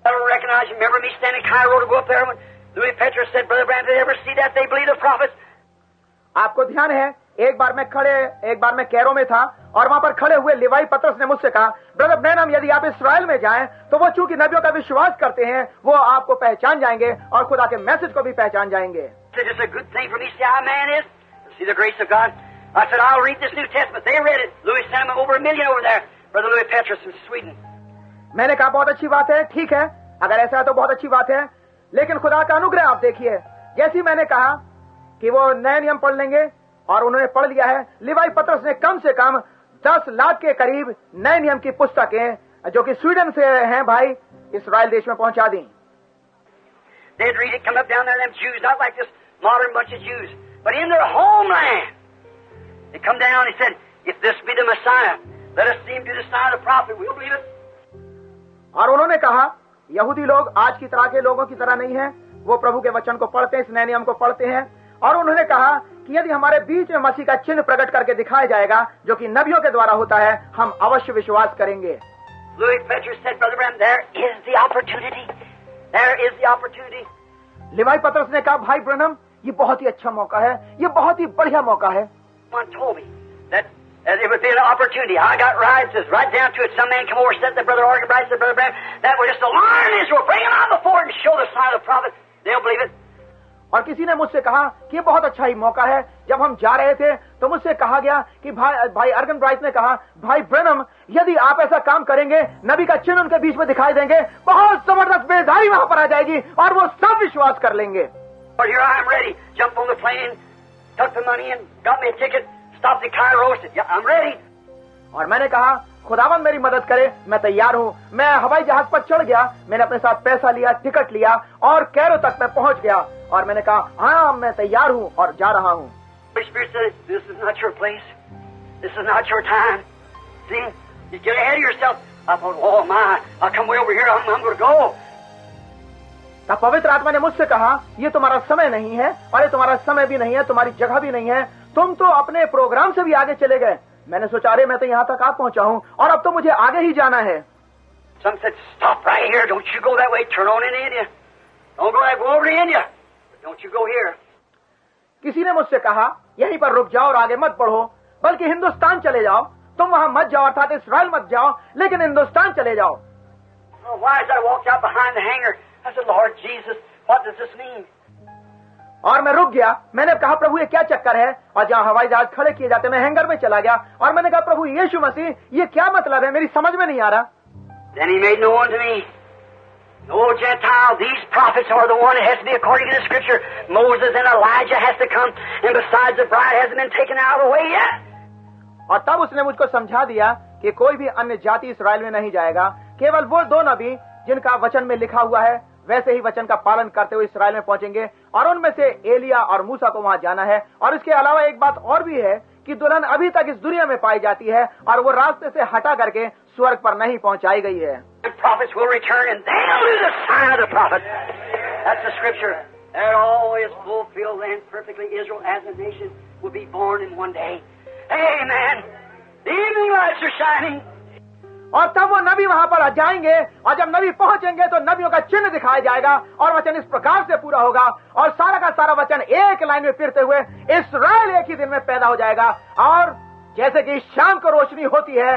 I don't recognize you. Remember me standing in Cairo to go up there when Louis Petrus said, Brother Branham, did they ever see that? They believe the prophets. आपको ध्यान है, एक बार मैं Cairo में था और वहां पर खड़े हुए लिवाई पतरस ने मुझसे कहा, ब्रदर ब्रैनम, यदि आप इस्राएल में जाएं तो वो चूंकि नबियों का विश्वास करते हैं वो आपको पहचान जाएंगे और खुदा के मैसेज को भी पहचान जाएंगे. It's a good thing for me to see how a man is, to see the grace of God. I said, I'll read this New Testament. They read it. Louis sent them over 1 million over there. Brother Louis Petrus from Sweden. मैंने कहा बहुत अच्छी बात है, ठीक है, अगर ऐसा है तो बहुत अच्छी बात है, लेकिन खुदा का अनुग्रह आप देखिए. जैसे ही मैंने कहा कि वो नए नियम पढ़ लेंगे और उन्होंने पढ़ लिया है, लिवाई पतरस ने कम से कम 10 लाख के करीब नए नियम की पुस्तकें जो कि स्वीडन से हैं भाई, इसराइल देश में पहुंचा दी. They'd read it, come up down there, them Jews, not like this modern bunch of Jews, but in their homeland. They come down and said, if this be the Messiah, let us see him do the sign of the prophet, we'll believe it. और उन्होंने कहा, यहूदी लोग आज की तरह के लोगों की तरह नहीं है, वो प्रभु के वचन को पढ़ते हैं, इस नए नियम को पढ़ते हैं, और उन्होंने कहा कि यदि हमारे बीच में मसीह का चिन्ह प्रकट करके दिखाया जाएगा जो कि नबियों के द्वारा होता है, हम अवश्य विश्वास करेंगे. Louis Petrus said, Brother Branham, there is the opportunity. There is the opportunity. Levi पतरस ने कहा, भाई ब्रैनम, ये बहुत ही अच्छा मौका है, ये बहुत ही बढ़िया मौका है. One told me that it would be an opportunity. I got rights, right down to it. Some man come over and said that Brother Arganbright said, Brother Branham, that we're just alarm Israel. Bring them out before and show the sign of the prophet. They'll believe it. और किसी ने मुझसे कहा कि ये बहुत अच्छा ही मौका है. जब हम जा रहे थे तो मुझसे कहा गया कि भाई अर्गनब्राइट ने कहा, भाई ब्रैनम, यदि आप ऐसा काम करेंगे, नबी का चिन्ह उनके बीच में दिखाई देंगे, बहुत जबरदस्त बेदारी वहां पर आ जाएगी और वो सब विश्वास कर लेंगे. But here I am ready. Jumped on the plane, took the money and got me a ticket. Stopped in Cairo. Said, yeah, I'm ready. और मैंने कहा, खुदावन मेरी मदद करे, मैं तैयार हूँ. मैं हवाई जहाज पर चढ़ गया, मैंने अपने साथ पैसा लिया, टिकट लिया और कैरो तक मैं पहुंच गया और मैंने कहा, हाँ मैं तैयार हूँ और जा रहा हूँ. Holy Spirit said, this is not your place. This is not your time. See, you get ahead of yourself. I thought, oh my, I'll come way over here. I'm going to go. तब पवित्र आत्मा ने मुझसे कहा, ये तुम्हारा समय नहीं है और ये तुम्हारा समय भी नहीं है, तुम्हारी जगह भी नहीं है, तुम तो अपने प्रोग्राम से भी आगे चले गए. मैंने सोचा, अरे मैं तो यहाँ तक आ पहुंचा हूँ और अब तो मुझे आगे ही जाना है. Some said, stop right here. Don't you go that way. Turn on into India. Don't go over to India. But don't you go here. किसी ने मुझसे कहा, यहीं पर रुक जाओ और आगे मत बढ़ो, बल्कि हिंदुस्तान चले जाओ. तुम वहां मत जाओ, अर्थात इसराइल मत जाओ, लेकिन हिंदुस्तान चले जाओ. Oh, why as I walked out behind the hangar, I said, Lord Jesus, what does this mean? और मैं रुक गया. मैंने कहा, प्रभु ये क्या चक्कर है? और जहाँ हवाई जहाज खड़े किए जाते, मैं हैंगर में चला गया और मैंने कहा, प्रभु यीशु मसीह, ये क्या मतलब है? मेरी समझ में नहीं आ रहा. Then he made known to me, no Gentile, these prophets are the one that has to be according to the Scripture. Moses and Elijah has to come, and besides the bride hasn't been taken out of the way yet. और तब उसने मुझको समझा दिया कि कोई भी अन्य जाति इसराइल में नहीं जाएगा, केवल वो 2 नबी जिनका वचन में लिखा हुआ है वैसे ही वचन का पालन करते हुए इसराइल में पहुंचेंगे और उनमें से एलिया और मूसा को वहां जाना है. और इसके अलावा एक बात और भी है कि दुल्हन अभी तक इस दुनिया में पाई जाती है और वो रास्ते से हटा करके स्वर्ग पर नहीं पहुंचाई गई है. The prophets will return and they'll do the sign of the prophet. That's the Scripture. That all is fulfilled and perfectly. Israel as a nation will be born in one day. Amen. The evening lights are shining. और तब वो नबी वहां पर जाएंगे और जब नबी पहुंचेंगे तो नबियों का चिन्ह दिखाया जाएगा और वचन इस प्रकार से पूरा होगा और सारा का सारा वचन एक लाइन में फिरते हुए इसराइल एक ही दिन में पैदा हो जाएगा. और जैसे कि शाम को रोशनी होती है